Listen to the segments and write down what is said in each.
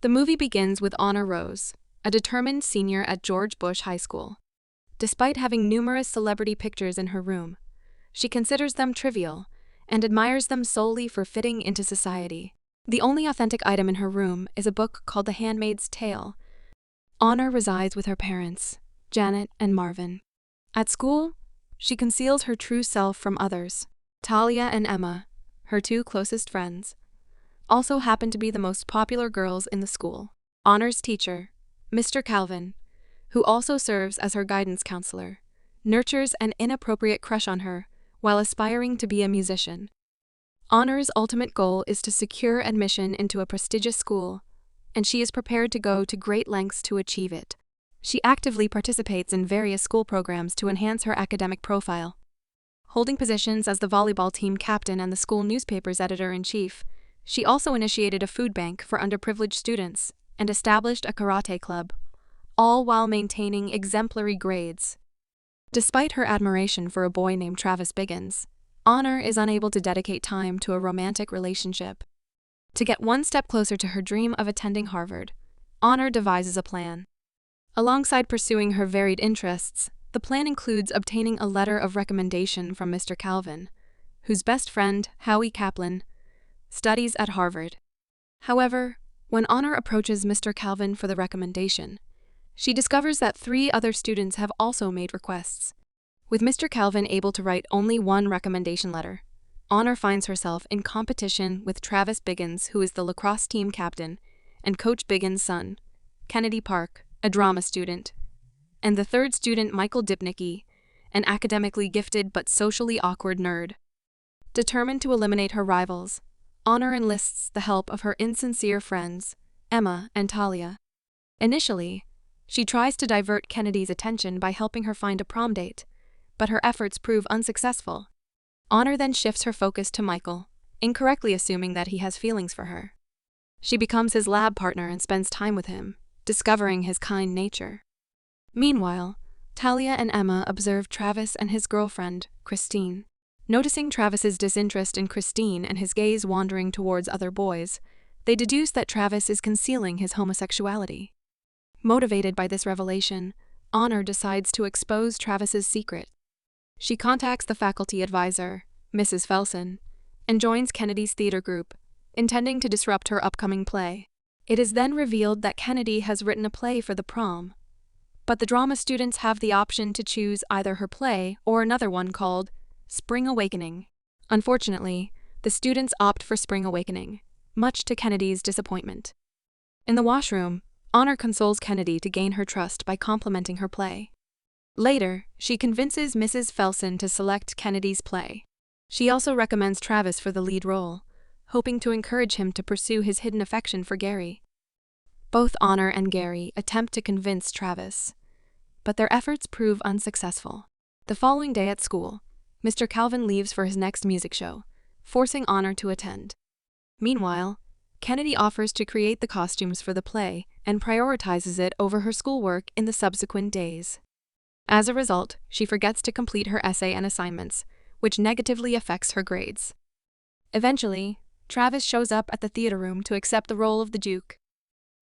The movie begins with Honor Rose, a determined senior at George Bush High School. Despite having numerous celebrity pictures in her room, she considers them trivial and admires them solely for fitting into society. The only authentic item in her room is a book called The Handmaid's Tale. Honor resides with her parents, Janet and Marvin. At school, she conceals her true self from others. Talia and Emma, her two closest friends, also happen to be the most popular girls in the school. Honor's teacher, Mr. Calvin, who also serves as her guidance counselor, nurtures an inappropriate crush on her while aspiring to be a musician. Honor's ultimate goal is to secure admission into a prestigious school, and she is prepared to go to great lengths to achieve it. She actively participates in various school programs to enhance her academic profile. Holding positions as the volleyball team captain and the school newspaper's editor-in-chief, she also initiated a food bank for underprivileged students and established a karate club, all while maintaining exemplary grades. Despite her admiration for a boy named Travis Biggins, Honor is unable to dedicate time to a romantic relationship. To get one step closer to her dream of attending Harvard, Honor devises a plan. Alongside pursuing her varied interests, the plan includes obtaining a letter of recommendation from Mr. Calvin, whose best friend, Howie Kaplan, studies at Harvard. However, when Honor approaches Mr. Calvin for the recommendation, she discovers that 3 other students have also made requests. With Mr. Calvin able to write only one recommendation letter, Honor finds herself in competition with Travis Biggins, who is the lacrosse team captain, and Coach Biggins' son, Kennedy Park, a drama student, and the third student, Michael Dipnicki, an academically gifted but socially awkward nerd. Determined to eliminate her rivals, Honor enlists the help of her insincere friends, Emma and Talia. Initially, she tries to divert Kennedy's attention by helping her find a prom date, but her efforts prove unsuccessful. Honor then shifts her focus to Michael, incorrectly assuming that he has feelings for her. She becomes his lab partner and spends time with him, discovering his kind nature. Meanwhile, Talia and Emma observe Travis and his girlfriend, Christine. Noticing Travis's disinterest in Christine and his gaze wandering towards other boys, they deduce that Travis is concealing his homosexuality. Motivated by this revelation, Honor decides to expose Travis's secret. She contacts the faculty advisor, Mrs. Felsen, and joins Kennedy's theater group, intending to disrupt her upcoming play. It is then revealed that Kennedy has written a play for the prom, but the drama students have the option to choose either her play or another one called Spring Awakening. Unfortunately, the students opt for Spring Awakening, much to Kennedy's disappointment. In the washroom, Honor consoles Kennedy to gain her trust by complimenting her play. Later, she convinces Mrs. Felsen to select Kennedy's play. She also recommends Travis for the lead role, hoping to encourage him to pursue his hidden affection for Gary. Both Honor and Gary attempt to convince Travis, but their efforts prove unsuccessful. The following day at school, Mr. Calvin leaves for his next music show, forcing Honor to attend. Meanwhile, Kennedy offers to create the costumes for the play and prioritizes it over her schoolwork in the subsequent days. As a result, she forgets to complete her essay and assignments, which negatively affects her grades. Eventually, Travis shows up at the theater room to accept the role of the Duke.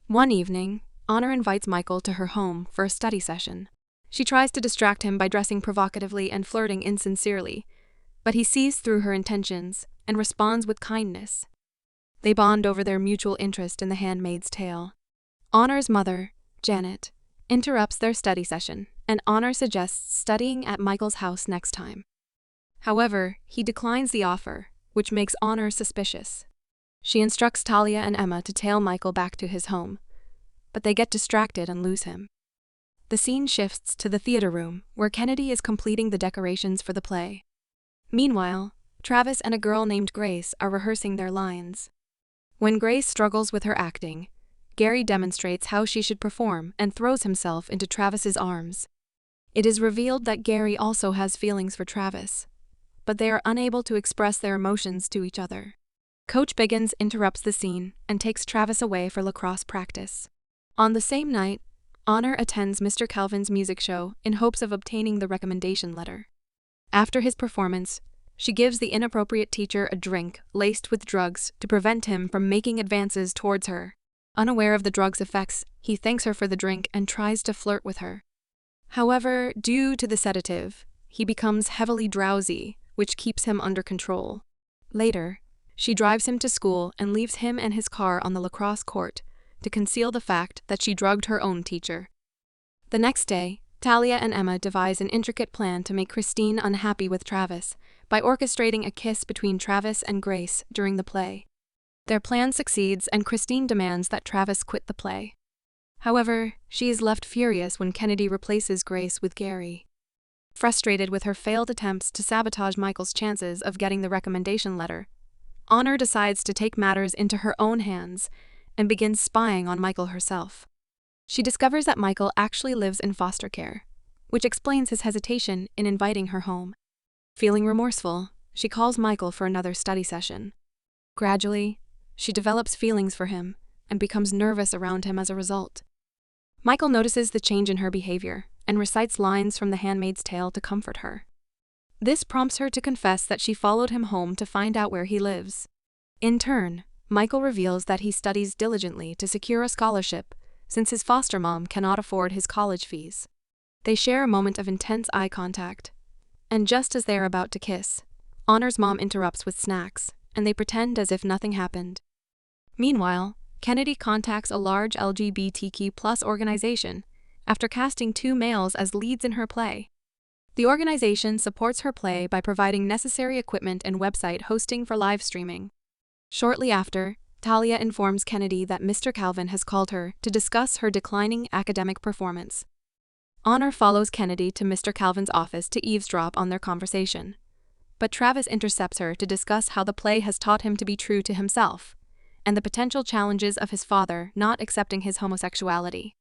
One evening, Honor invites Michael to her home for a study session. She tries to distract him by dressing provocatively and flirting insincerely, but he sees through her intentions and responds with kindness. They bond over their mutual interest in The Handmaid's Tale. Honor's mother, Janet, interrupts their study session, and Honor suggests studying at Michael's house next time. However, he declines the offer, which makes Honor suspicious. She instructs Talia and Emma to tail Michael back to his home, but they get distracted and lose him. The scene shifts to the theater room, where Kennedy is completing the decorations for the play. Meanwhile, Travis and a girl named Grace are rehearsing their lines. When Grace struggles with her acting, Gary demonstrates how she should perform and throws himself into Travis's arms. It is revealed that Gary also has feelings for Travis, but they are unable to express their emotions to each other. Coach Biggins interrupts the scene and takes Travis away for lacrosse practice. On the same night, Honor attends Mr. Calvin's music show in hopes of obtaining the recommendation letter. After his performance, she gives the inappropriate teacher a drink laced with drugs to prevent him from making advances towards her. Unaware of the drug's effects, he thanks her for the drink and tries to flirt with her. However, due to the sedative, he becomes heavily drowsy, which keeps him under control. Later, she drives him to school and leaves him and his car on the lacrosse court to conceal the fact that she drugged her own teacher. The next day, Talia and Emma devise an intricate plan to make Christine unhappy with Travis by orchestrating a kiss between Travis and Grace during the play. Their plan succeeds and Christine demands that Travis quit the play. However, she is left furious when Kennedy replaces Grace with Gary. Frustrated with her failed attempts to sabotage Michael's chances of getting the recommendation letter, Honor decides to take matters into her own hands and begins spying on Michael herself. She discovers that Michael actually lives in foster care, which explains his hesitation in inviting her home. Feeling remorseful, she calls Michael for another study session. Gradually, she develops feelings for him and becomes nervous around him as a result. Michael notices the change in her behavior and recites lines from The Handmaid's Tale to comfort her. This prompts her to confess that she followed him home to find out where he lives. In turn, Michael reveals that he studies diligently to secure a scholarship since his foster mom cannot afford his college fees. They share a moment of intense eye contact, and just as they are about to kiss, Honor's mom interrupts with snacks, and they pretend as if nothing happened. Meanwhile, Kennedy contacts a large LGBTQ+ organization after casting 2 males as leads in her play. The organization supports her play by providing necessary equipment and website hosting for live streaming. Shortly after, Talia informs Kennedy that Mr. Calvin has called her to discuss her declining academic performance. Honor follows Kennedy to Mr. Calvin's office to eavesdrop on their conversation. But Travis intercepts her to discuss how the play has taught him to be true to himself, and the potential challenges of his father not accepting his homosexuality.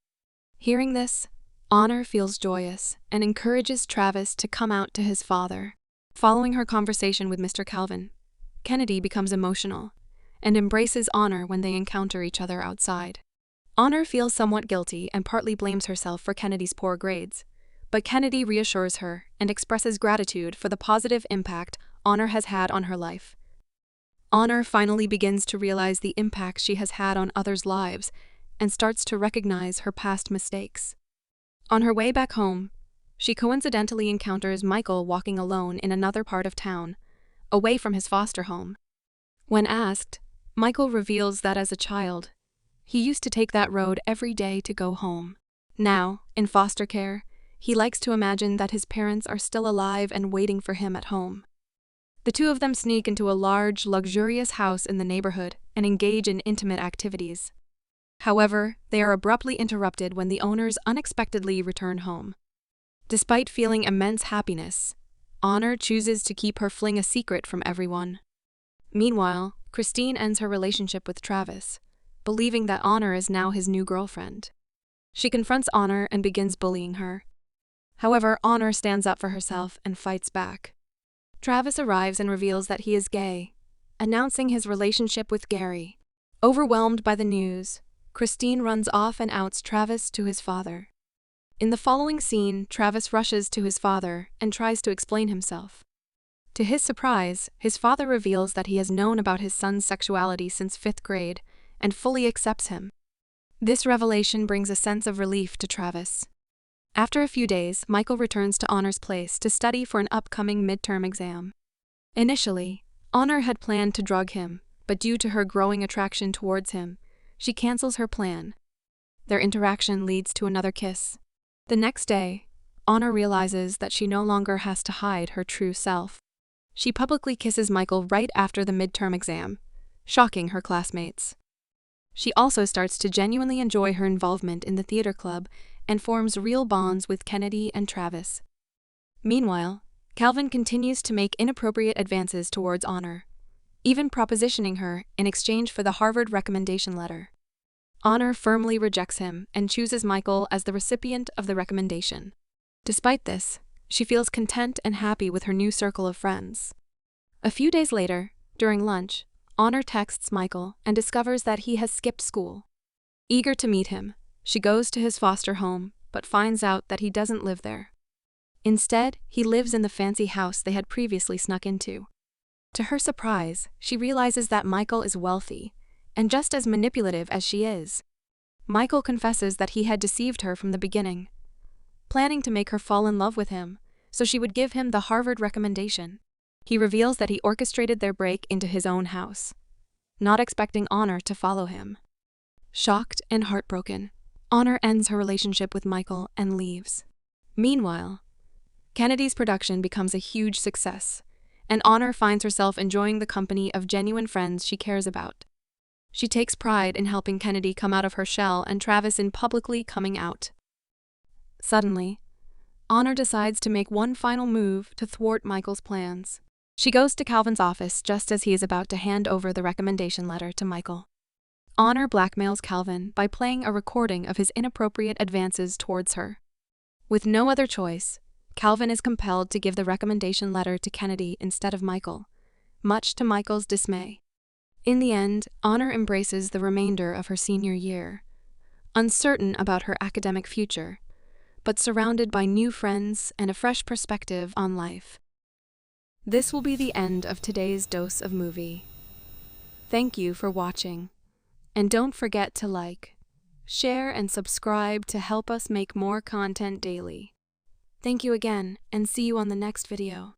Hearing this, Honor feels joyous and encourages Travis to come out to his father. Following her conversation with Mr. Calvin, Kennedy becomes emotional and embraces Honor when they encounter each other outside. Honor feels somewhat guilty and partly blames herself for Kennedy's poor grades, but Kennedy reassures her and expresses gratitude for the positive impact Honor has had on her life. Honor finally begins to realize the impact she has had on others' lives and starts to recognize her past mistakes. On her way back home, she coincidentally encounters Michael walking alone in another part of town, away from his foster home. When asked, Michael reveals that as a child, he used to take that road every day to go home. Now, in foster care, he likes to imagine that his parents are still alive and waiting for him at home. The two of them sneak into a large, luxurious house in the neighborhood and engage in intimate activities. However, they are abruptly interrupted when the owners unexpectedly return home. Despite feeling immense happiness, Honor chooses to keep her fling a secret from everyone. Meanwhile, Christine ends her relationship with Travis, believing that Honor is now his new girlfriend. She confronts Honor and begins bullying her. However, Honor stands up for herself and fights back. Travis arrives and reveals that he is gay, announcing his relationship with Gary. Overwhelmed by the news, Christine runs off and outs Travis to his father. In the following scene, Travis rushes to his father and tries to explain himself. To his surprise, his father reveals that he has known about his son's sexuality since 5th grade and fully accepts him. This revelation brings a sense of relief to Travis. After a few days, Michael returns to Honor's place to study for an upcoming midterm exam. Initially, Honor had planned to drug him, but due to her growing attraction towards him, she cancels her plan. Their interaction leads to another kiss. The next day, Honor realizes that she no longer has to hide her true self. She publicly kisses Michael right after the midterm exam, shocking her classmates. She also starts to genuinely enjoy her involvement in the theater club and forms real bonds with Kennedy and Travis. Meanwhile, Calvin continues to make inappropriate advances towards Honor, even propositioning her in exchange for the Harvard recommendation letter. Honor firmly rejects him and chooses Michael as the recipient of the recommendation. Despite this, she feels content and happy with her new circle of friends. A few days later, during lunch, Honor texts Michael and discovers that he has skipped school. Eager to meet him, she goes to his foster home but finds out that he doesn't live there. Instead, he lives in the fancy house they had previously snuck into. To her surprise, she realizes that Michael is wealthy and just as manipulative as she is. Michael confesses that he had deceived her from the beginning, planning to make her fall in love with him, so she would give him the Harvard recommendation. He reveals that he orchestrated their break into his own house, not expecting Honor to follow him. Shocked and heartbroken, Honor ends her relationship with Michael and leaves. Meanwhile, Kennedy's production becomes a huge success, and Honor finds herself enjoying the company of genuine friends she cares about. She takes pride in helping Kennedy come out of her shell and Travis in publicly coming out. Suddenly, Honor decides to make one final move to thwart Michael's plans. She goes to Calvin's office just as he is about to hand over the recommendation letter to Michael. Honor blackmails Calvin by playing a recording of his inappropriate advances towards her. With no other choice, Calvin is compelled to give the recommendation letter to Kennedy instead of Michael, much to Michael's dismay. In the end, Honor embraces the remainder of her senior year, uncertain about her academic future, but surrounded by new friends and a fresh perspective on life. This will be the end of today's dose of movie. Thank you for watching, and don't forget to like, share, and subscribe to help us make more content daily. Thank you again, and see you on the next video.